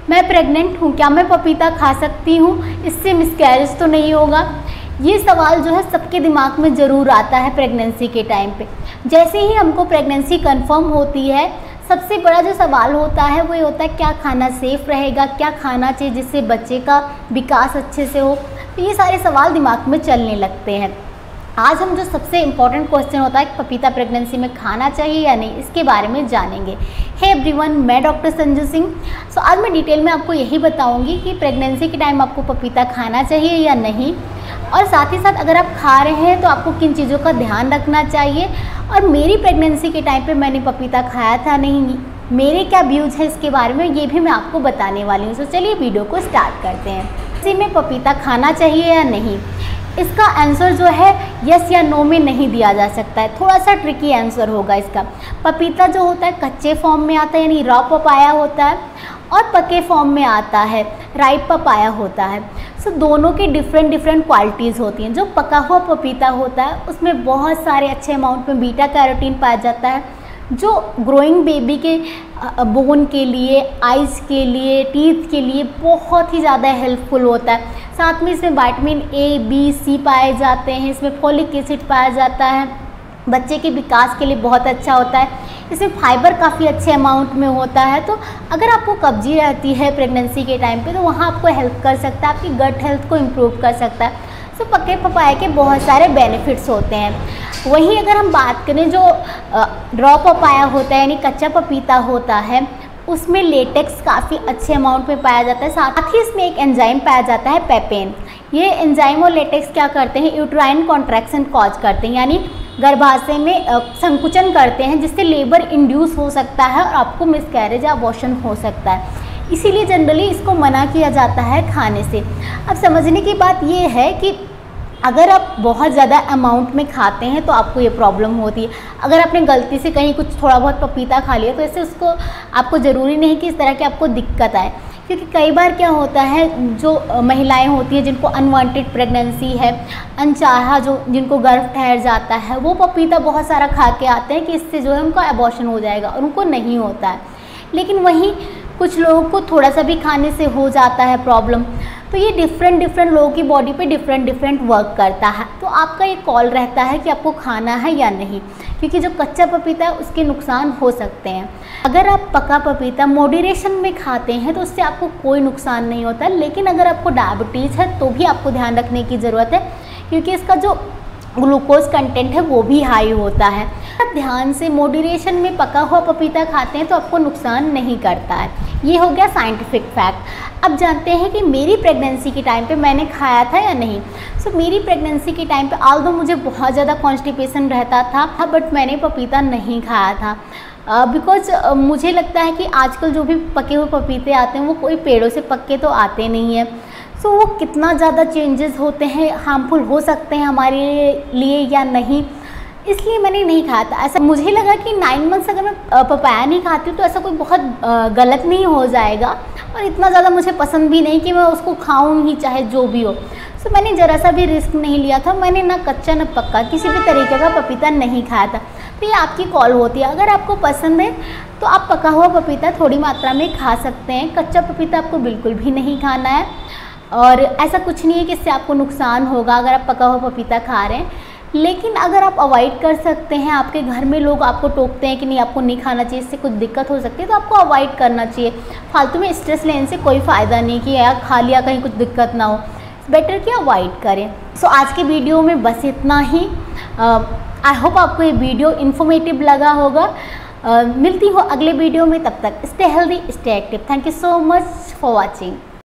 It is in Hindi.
मैं प्रेग्नेंट हूँ, क्या मैं पपीता खा सकती हूँ, इससे मिसकैरेज तो नहीं होगा। ये सवाल जो है सबके दिमाग में ज़रूर आता है प्रेगनेंसी के टाइम पे। जैसे ही हमको प्रेगनेंसी कंफर्म होती है, सबसे बड़ा जो सवाल होता है वो ये होता है क्या खाना सेफ़ रहेगा, क्या खाना चाहिए जिससे बच्चे का विकास अच्छे से हो। तो ये सारे सवाल दिमाग में चलने लगते हैं। आज हम जो सबसे इम्पॉर्टेंट क्वेश्चन होता है कि पपीता प्रेगनेंसी में खाना चाहिए या नहीं, इसके बारे में जानेंगे। हे एवरीवन, मैं डॉक्टर संजू सिंह। सो आज मैं डिटेल में आपको यही बताऊंगी कि प्रेगनेंसी के टाइम आपको पपीता खाना चाहिए या नहीं, और साथ ही साथ अगर आप खा रहे हैं तो आपको किन चीज़ों का ध्यान रखना चाहिए। और मेरी प्रेगनेंसी के टाइम पे मैंने पपीता खाया था नहीं, मेरे क्या व्यूज़ हैं इसके बारे में, ये भी मैं आपको बताने वाली हूँ। तो चलिए वीडियो को स्टार्ट करते हैं। इसी में पपीता खाना चाहिए या नहीं, इसका आंसर जो है यस या नो में नहीं दिया जा सकता है। थोड़ा सा ट्रिकी आंसर होगा इसका। पपीता जो होता है कच्चे फॉर्म में आता है, यानी रॉ पपाया होता है, और पके फॉर्म में आता है, राइप पपाया होता है। सो दोनों की डिफरेंट क्वालिटीज़ होती हैं। जो पका हुआ पपीता होता है उसमें बहुत सारे अच्छे अमाउंट में बीटा कैरोटीन पाया जाता है, जो ग्रोइंग बेबी के बोन के लिए, आइज़ के लिए, टीथ के लिए बहुत ही ज़्यादा हेल्पफुल होता है। साथ में इसमें विटामिन ए, बी, सी पाए जाते हैं, इसमें फोलिक एसिड पाया जाता है, बच्चे के विकास के लिए बहुत अच्छा होता है। इसमें फाइबर काफ़ी अच्छे अमाउंट में होता है। तो अगर आपको कब्जी रहती है प्रेगनेंसी के टाइम पे तो वहाँ आपको हेल्प कर सकता है, आपकी गट हेल्थ को इम्प्रूव कर सकता है। तो पके पपाए के बहुत सारे बेनिफिट्स होते हैं। वहीं अगर हम बात करें जो रॉ पपाया होता है, यानी कच्चा पपीता होता है, उसमें लेटेक्स काफ़ी अच्छे अमाउंट में पाया जाता है। साथ ही इसमें एक एंजाइम पाया जाता है पेपेन। ये एंजाइम और लेटेक्स क्या करते हैं, यूट्राइन कॉन्ट्रैक्शन कॉज करते हैं, यानी गर्भाशय में संकुचन करते हैं, जिससे लेबर इंड्यूस हो सकता है और आपको मिसकैरेज या अबॉर्शन हो सकता है। इसीलिए जनरली इसको मना किया जाता है खाने से। अब समझने की बात ये है कि अगर आप बहुत ज़्यादा अमाउंट में खाते हैं तो आपको ये प्रॉब्लम होती है। अगर आपने गलती से कहीं कुछ थोड़ा बहुत पपीता खा लिया तो इससे उसको आपको ज़रूरी नहीं कि इस तरह की आपको दिक्कत आए, क्योंकि कई बार क्या होता है जो महिलाएं होती हैं जिनको अनवांटेड प्रेगनेंसी है, अनचाहा जो जिनको गर्भ ठहर जाता है, वो पपीता बहुत सारा खा के आते हैं कि इससे जो है उनका अबॉर्शन हो जाएगा, और उनको नहीं होता है। लेकिन वहीं कुछ लोगों को थोड़ा सा भी खाने से हो जाता है प्रॉब्लम। तो ये डिफरेंट लोगों की बॉडी पे डिफरेंट वर्क करता है। तो आपका ये कॉल रहता है कि आपको खाना है या नहीं, क्योंकि जो कच्चा पपीता है उसके नुकसान हो सकते हैं। अगर आप पका पपीता मॉडरेशन में खाते हैं तो उससे आपको कोई नुकसान नहीं होता। लेकिन अगर आपको डायबिटीज़ है तो भी आपको ध्यान रखने की ज़रूरत है, क्योंकि इसका जो ग्लूकोज कंटेंट है वो भी हाई होता है। आप ध्यान से मॉडरेशन में पका हुआ पपीता खाते हैं तो आपको नुकसान नहीं करता है। ये हो गया साइंटिफिक फैक्ट। अब जानते हैं कि मेरी प्रेगनेंसी के टाइम पे मैंने खाया था या नहीं। सो मेरी प्रेगनेंसी के टाइम पे ऑल्दो मुझे बहुत ज़्यादा कॉन्स्टिपेशन रहता था, बट मैंने पपीता नहीं खाया था। बिकॉज मुझे लगता है कि आजकल जो भी पके हुए पपीते आते हैं वो कोई पेड़ों से पक्के तो आते नहीं हैं। सो वो कितना ज़्यादा चेंजेस होते हैं, हार्मफुल हो सकते हैं हमारे लिए या नहीं, इसलिए मैंने नहीं खाया था। ऐसा मुझे लगा कि 9 मंथ्स अगर मैं पपाया नहीं खाती हूँ तो ऐसा कोई बहुत गलत नहीं हो जाएगा, और इतना ज़्यादा मुझे पसंद भी नहीं कि मैं उसको खाऊँ ही चाहे जो भी हो। सो मैंने ज़रा सा भी रिस्क नहीं लिया था। मैंने ना कच्चा ना पक्का किसी भी तरीके का पपीता नहीं खाया था। तो ये आपकी कॉल होती है। अगर आपको पसंद है तो आप पका हुआ पपीता थोड़ी मात्रा में खा सकते हैं, कच्चा पपीता आपको बिल्कुल भी नहीं खाना है। और ऐसा कुछ नहीं है कि इससे आपको नुकसान होगा अगर आप पका हुआ पपीता खा रहे हैं। लेकिन अगर आप अवॉइड कर सकते हैं, आपके घर में लोग आपको टोकते हैं कि नहीं आपको नहीं खाना चाहिए, इससे कुछ दिक्कत हो सकती है, तो आपको अवॉइड करना चाहिए। फालतू में स्ट्रेस लेने से कोई फ़ायदा नहीं कि यार खा लिया कहीं कुछ दिक्कत ना हो, बेटर कि अवॉइड करें। सो आज के वीडियो में बस इतना ही। आई होप आपको ये वीडियो इन्फॉर्मेटिव लगा होगा। मिलती हूँ अगले वीडियो में, तब तक stay healthy, stay active. Thank you so much for watching.